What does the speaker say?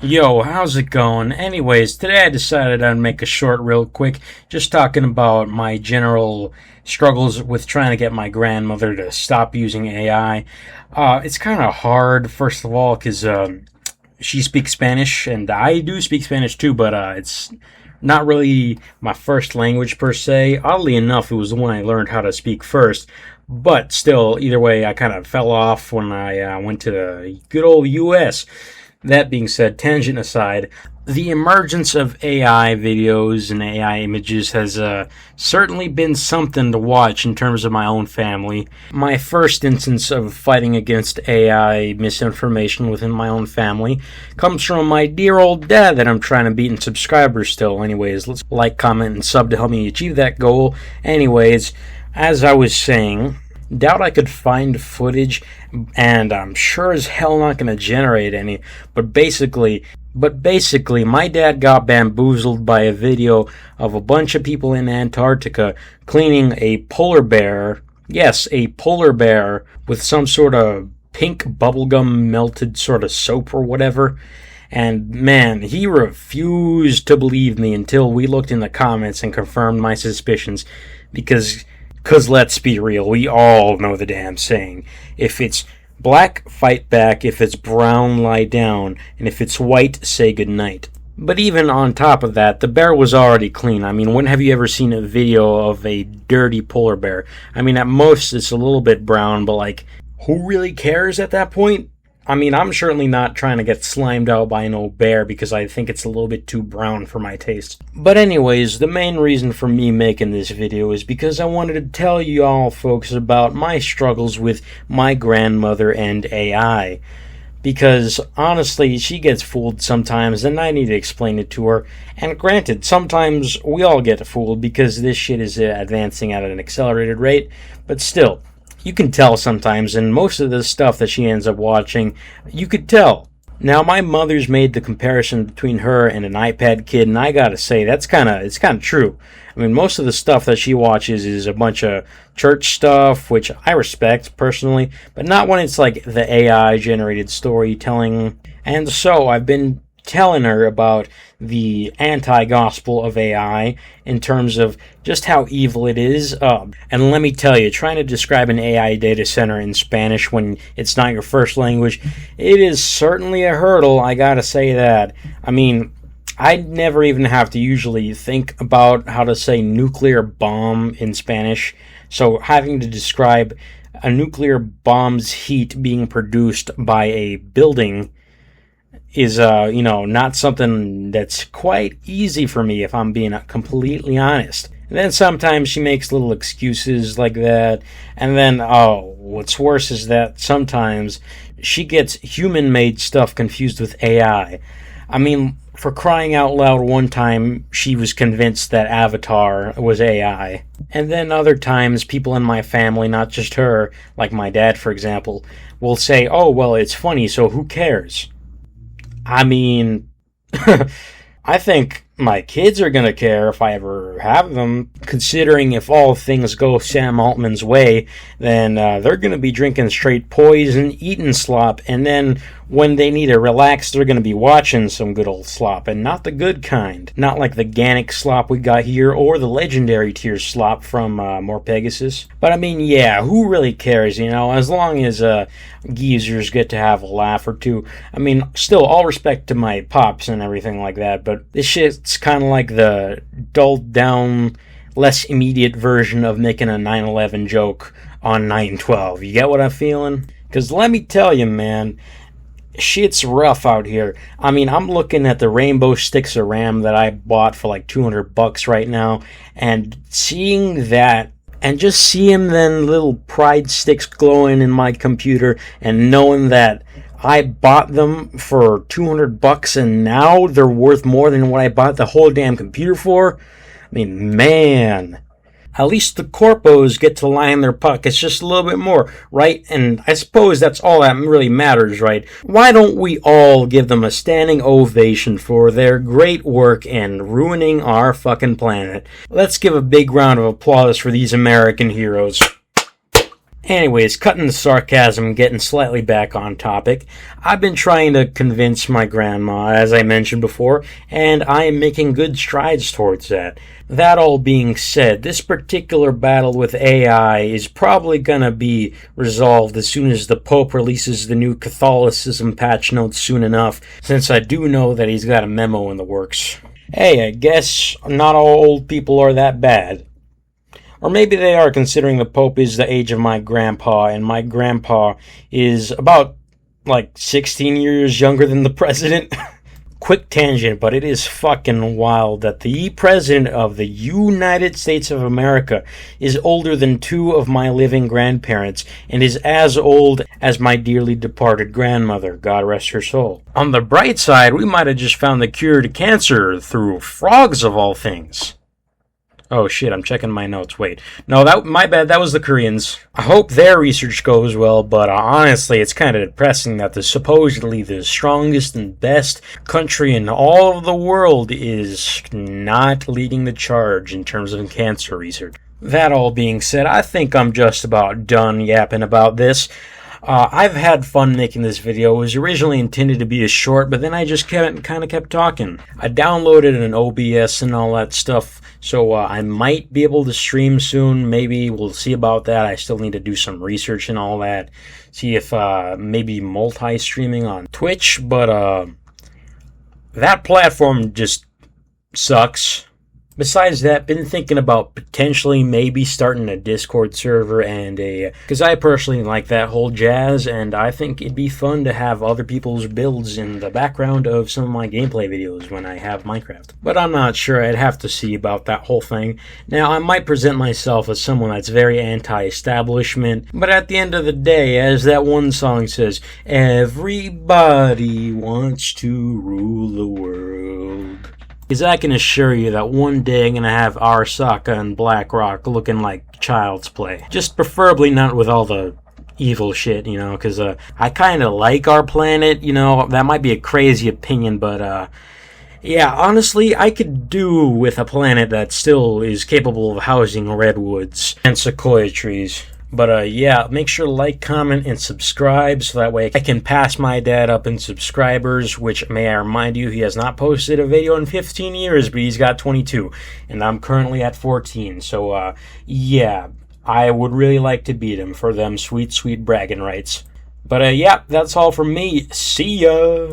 Yo, how's it going? Anyways, today I decided I'd make a short real quick, just talking about my general struggles with trying to get my grandmother to stop using AI. It's kind of hard, first of all, because she speaks Spanish, and I do speak Spanish too, but it's not really my first language per se. Oddly enough, it was the one I learned how to speak first. But still, either way, I kind of fell off when I went to the good old US. That being said, tangent aside, the emergence of AI videos and AI images has certainly been something to watch in terms of my own family. My first instance of fighting against AI misinformation within my own family comes from my dear old dad that I'm trying to beat in subscribers still. Anyways, let's like, comment, and sub to help me achieve that goal. Anyways, as I was saying, doubt I could find footage, and I'm sure as hell not going to generate any, but basically, my dad got bamboozled by a video of a bunch of people in Antarctica cleaning a polar bear, yes, a polar bear, with some sort of pink bubblegum melted sort of soap or whatever. And man, he refused to believe me until we looked in the comments and confirmed my suspicions, because let's be real, we all know the damn saying. If it's black, fight back. If it's brown, lie down. And if it's white, say goodnight. But even on top of that, the bear was already clean. I mean, when have you ever seen a video of a dirty polar bear? I mean, at most it's a little bit brown, but like, who really cares at that point? I mean, I'm certainly not trying to get slimed out by an old bear because I think it's a little bit too brown for my taste. But anyways, the main reason for me making this video is because I wanted to tell you all folks about my struggles with my grandmother and AI. Because honestly, she gets fooled sometimes and I need to explain it to her. And granted, sometimes we all get fooled because this shit is advancing at an accelerated rate. But still, you can tell sometimes, and most of the stuff that she ends up watching, you could tell. Now, my mother's made the comparison between her and an iPad kid, and I gotta say, it's kind of true. I mean, most of the stuff that she watches is a bunch of church stuff, which I respect, personally, but not when it's like the AI-generated storytelling. And so, I've been telling her about the anti-gospel of AI in terms of just how evil it is. And let me tell you, trying to describe an AI data center in Spanish when it's not your first language, it is certainly a hurdle, I gotta say that. I mean, I'd never even have to usually think about how to say nuclear bomb in Spanish, so having to describe a nuclear bomb's heat being produced by a building is, not something that's quite easy for me, if I'm being completely honest. And then sometimes she makes little excuses like that. And then, what's worse is that sometimes she gets human-made stuff confused with AI. I mean, for crying out loud, one time she was convinced that Avatar was AI. And then other times, people in my family, not just her, like my dad, for example, will say, oh, well, it's funny, so who cares? I mean, I think my kids are going to care if I ever have them, considering if all things go Sam Altman's way, then they're going to be drinking straight poison, eating slop, and then when they need to relax, they're going to be watching some good old slop, and not the good kind. Not like the Gannic slop we got here, or the legendary tier slop from More Pegasus. But I mean, yeah, who really cares, as long as geezers get to have a laugh or two. I mean, still, all respect to my pops and everything like that, but this shit's kind of like the dulled down, less immediate version of making a 9/11 joke on 9/12. You get what I'm feeling? Because let me tell you, man, shit's rough out here. I mean, I'm looking at the rainbow sticks of RAM that I bought for like $200 right now, and seeing that, and just seeing them little pride sticks glowing in my computer, and knowing that I bought them for $200 and now they're worth more than what I bought the whole damn computer for. I mean, man. At least the corpos get to line their pockets just a little bit more, right? And I suppose that's all that really matters, right? Why don't we all give them a standing ovation for their great work in ruining our fucking planet? Let's give a big round of applause for these American heroes. Anyways, cutting the sarcasm, getting slightly back on topic, I've been trying to convince my grandma, as I mentioned before, and I am making good strides towards that. That all being said, this particular battle with AI is probably gonna be resolved as soon as the Pope releases the new Catholicism patch notes soon enough, since I do know that he's got a memo in the works. Hey, I guess not all old people are that bad. Or maybe they are, considering the Pope is the age of my grandpa, and my grandpa is about, 16 years younger than the president. Quick tangent, but it is fucking wild that the president of the United States of America is older than two of my living grandparents, and is as old as my dearly departed grandmother, God rest her soul. On the bright side, we might have just found the cure to cancer through frogs of all things. Oh shit, I'm checking my notes. Wait. No, my bad, that was the Koreans. I hope their research goes well, but honestly, it's kind of depressing that supposedly the strongest and best country in all of the world is not leading the charge in terms of cancer research. That all being said, I think I'm just about done yapping about this. I've had fun making this video. It was originally intended to be a short, but then I just kept talking. I downloaded an OBS and all that stuff, so I might be able to stream soon. Maybe we'll see about that. I still need to do some research and all that. See if maybe multi-streaming on Twitch, but that platform just sucks. Besides that, been thinking about potentially maybe starting a Discord server and because I personally like that whole jazz, and I think it'd be fun to have other people's builds in the background of some of my gameplay videos when I have Minecraft. But I'm not sure. I'd have to see about that whole thing. Now, I might present myself as someone that's very anti-establishment, but at the end of the day, as that one song says, everybody wants to rule the world. Because I can assure you that one day I'm going to have Arasaka and Blackrock looking like child's play. Just preferably not with all the evil shit, because I kind of like our planet, that might be a crazy opinion, but yeah, honestly, I could do with a planet that still is capable of housing redwoods and sequoia trees. But yeah, make sure to like, comment, and subscribe so that way I can pass my dad up in subscribers, which, may I remind you, he has not posted a video in 15 years, but he's got 22, and I'm currently at 14, so yeah, I would really like to beat him for them sweet, sweet bragging rights. But yeah, that's all from me. See ya!